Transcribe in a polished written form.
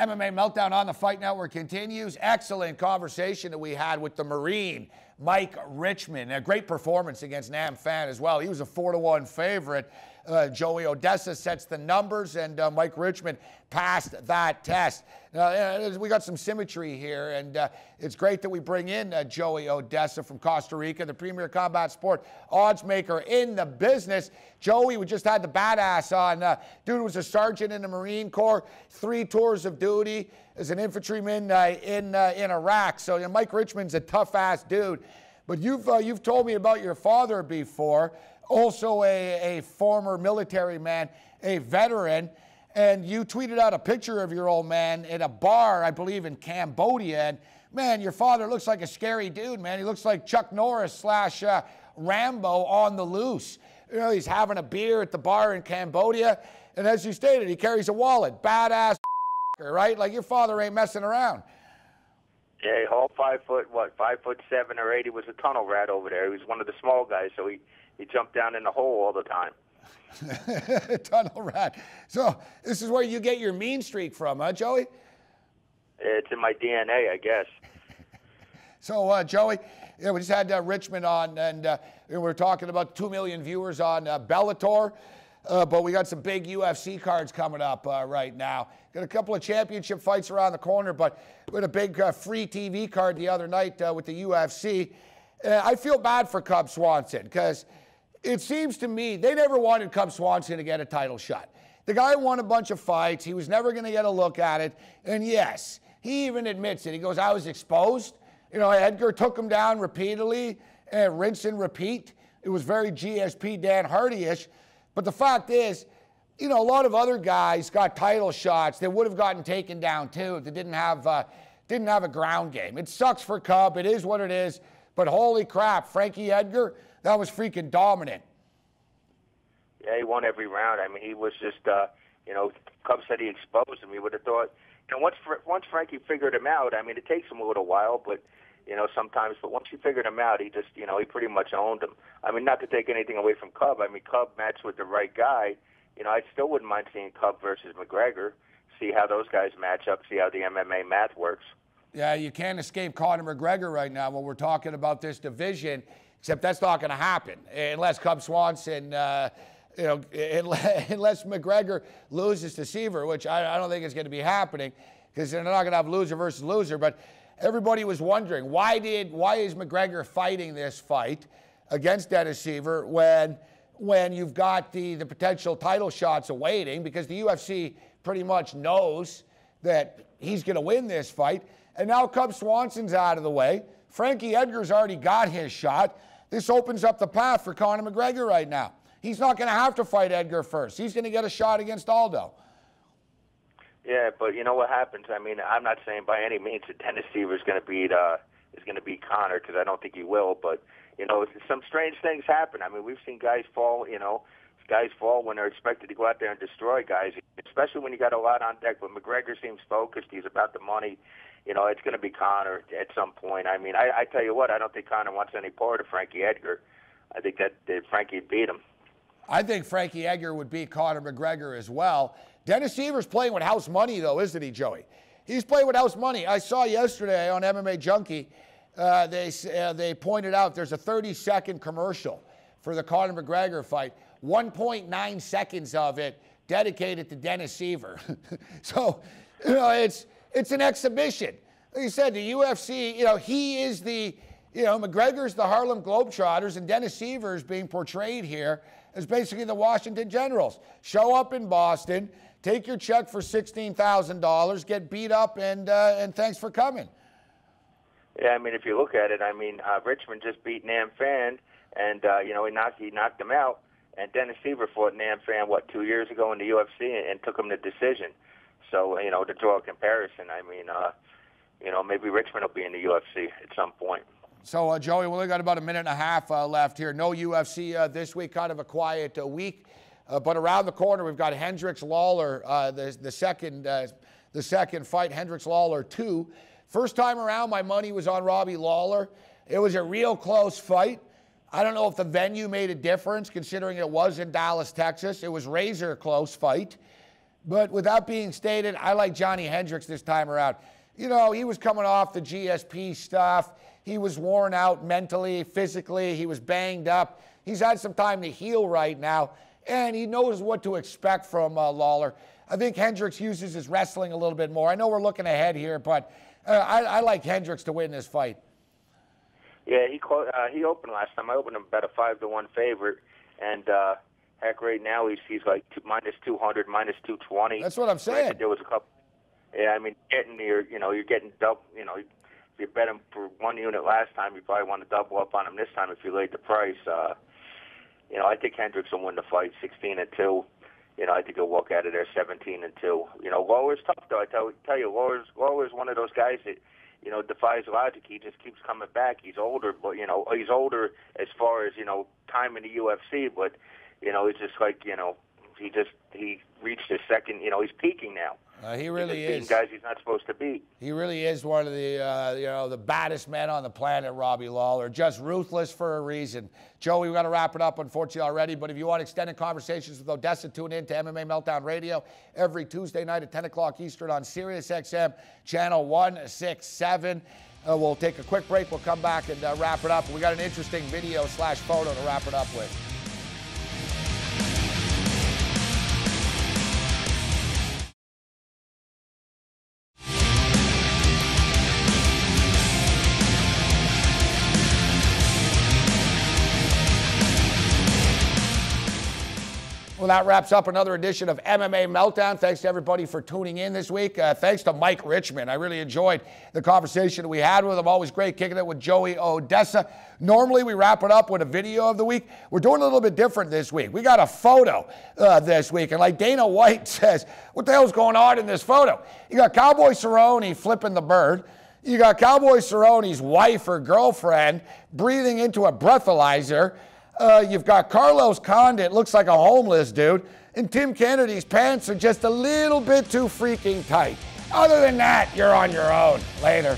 MMA Meltdown on the Fight Network continues. Excellent conversation that we had with the Marine, Mike Richman. A great performance against Nam Phan as well. He was a 4-1 favorite. Joey Odessa sets the numbers, and Mike Richman passed that test. We got some symmetry here, and it's great that we bring in Joey Odessa from Costa Rica, the premier combat sport odds maker in the business. Joey, we just had the badass on. Dude was a sergeant in the Marine Corps, 3 tours of duty as an infantryman in Iraq. So Mike Richman's a tough-ass dude. But you've told me about your father before, also a former military man, a veteran, and you tweeted out a picture of your old man in a bar, I believe, in Cambodia. And man, your father looks like a scary dude, man. He looks like Chuck Norris / Rambo on the loose. You know, he's having a beer at the bar in Cambodia, and as you stated, he carries a wallet. Badass, right? Like, your father ain't messing around. Yeah, all 5 foot, 5'7" or 8. He was a tunnel rat over there. He was one of the small guys, so he jumped down in the hole all the time. Tunnel rat. So this is where you get your mean streak from, huh, Joey? It's in my DNA, I guess. So, Joey, we just had Richman on, and we were talking about 2 million viewers on Bellator, but we got some big UFC cards coming up right now. Got a couple of championship fights around the corner, but we had a big free TV card the other night with the UFC. I feel bad for Cub Swanson because it seems to me they never wanted Cub Swanson to get a title shot. The guy won a bunch of fights. He was never going to get a look at it. And yes, he even admits it. He goes, I was exposed. You know, Edgar took him down repeatedly, and rinse and repeat. It was very GSP Dan Hardy-ish. But the fact is, you know, a lot of other guys got title shots that would have gotten taken down too if they didn't have a ground game. It sucks for Cub. It is what it is. But holy crap, Frankie Edgar, that was freaking dominant. Yeah, he won every round. I mean, he was just, you know, Cub said he exposed him. He would have thought, you know, once Frankie figured him out, I mean, it takes him a little while, but, you know, sometimes, but once he figured him out, he just, you know, he pretty much owned him. I mean, not to take anything away from Cub. I mean, Cub matched with the right guy. You know, I still wouldn't mind seeing Cub versus McGregor, see how those guys match up, see how the MMA math works. Yeah, you can't escape Conor McGregor right now when we're talking about this division, except that's not going to happen unless Cub Swanson, you know, unless McGregor loses to Siver, which I don't think is going to be happening because they're not going to have loser versus loser. But everybody was wondering, why is McGregor fighting this fight against Dennis Siver when you've got the potential title shots awaiting, because the UFC pretty much knows that he's going to win this fight. And now Cub Swanson's out of the way. Frankie Edgar's already got his shot. This opens up the path for Conor McGregor right now. He's not going to have to fight Edgar first. He's going to get a shot against Aldo. Yeah, but you know what happens? I mean, I'm not saying by any means that Dennis Siver is going to beat Conor, because I don't think he will. But you know, some strange things happen. I mean, we've seen guys fall. You know, guys fall when they're expected to go out there and destroy guys, especially when you got a lot on deck. But McGregor seems focused. He's about the money. You know, it's going to be Conor at some point. I mean, I tell you what, I don't think Conor wants any part of Frankie Edgar. I think that Frankie beat him. I think Frankie Edgar would beat Conor McGregor as well. Dennis Siver's playing with house money, though, isn't he, Joey? He's playing with house money. I saw yesterday on MMA Junkie, they pointed out there's a 30-second commercial for the Conor McGregor fight. 1.9 seconds of it dedicated to Dennis Siver. So, you know, it's an exhibition. Like you said, the UFC, you know, he is the, you know, McGregor's the Harlem Globetrotters, and Dennis Siver is being portrayed here as basically the Washington Generals. Show up in Boston, take your check for $16,000, get beat up, and thanks for coming. Yeah, I mean, if you look at it, I mean, Richman just beat Nam Phan, and, you know, he knocked him out. And Dennis Siver fought Nam Phan, 2 years ago in the UFC and took him to decision. So, you know, to draw a comparison, I mean, you know, maybe Richman will be in the UFC at some point. So, Joey, we only got about a minute and a half left here. No UFC this week, kind of a quiet week. But around the corner, we've got Hendricks Lawler, the second fight, Hendricks Lawler 2. First time around, my money was on Robbie Lawler. It was a real close fight. I don't know if the venue made a difference, considering it was in Dallas, Texas. It was razor close fight. But with that being stated, I like Johnny Hendricks this time around. You know, he was coming off the GSP stuff. He was worn out mentally, physically. He was banged up. He's had some time to heal right now, and he knows what to expect from Lawler. I think Hendricks uses his wrestling a little bit more. I know we're looking ahead here, but I like Hendricks to win this fight. Yeah, he opened last time. I opened him about a 5-1 favorite, and heck, right now he's like minus 200, minus 220. That's what I'm saying. There was a couple. Yeah, I mean, you're getting double. You know, if you bet him for 1 unit last time, you probably want to double up on him this time if you laid the price. You know, I think Hendricks will win the fight 16-2. You know, I think he'll walk out of there 17-2. You know, Lawler's tough though. I tell you, Lawler's one of those guys that, you know, defies logic. He just keeps coming back. He's older, but you know, he's older as far as, you know, time in the UFC. But you know, it's just like, you know, he reached his second. You know, he's peaking now. He really is. Guys he's not supposed to beat. He really is one of the, you know, the baddest men on the planet, Robbie Lawler. Just ruthless for a reason. Joey, we've got to wrap it up, unfortunately, already. But if you want extended conversations with Odessa, tune in to MMA Meltdown Radio every Tuesday night at 10 o'clock Eastern on Sirius XM, channel 167. We'll take a quick break. We'll come back and wrap it up. We got an interesting video/photo to wrap it up with. Well, that wraps up another edition of MMA Meltdown. Thanks to everybody for tuning in this week. Thanks to Mike Richman. I really enjoyed the conversation we had with him. Always great kicking it with Joey Odessa. Normally, we wrap it up with a video of the week. We're doing a little bit different this week. We got a photo this week. And like Dana White says, what the hell's going on in this photo? You got Cowboy Cerrone flipping the bird. You got Cowboy Cerrone's wife or girlfriend breathing into a breathalyzer. You've got Carlos Condit, looks like a homeless dude, and Tim Kennedy's pants are just a little bit too freaking tight. Other than that, you're on your own. Later.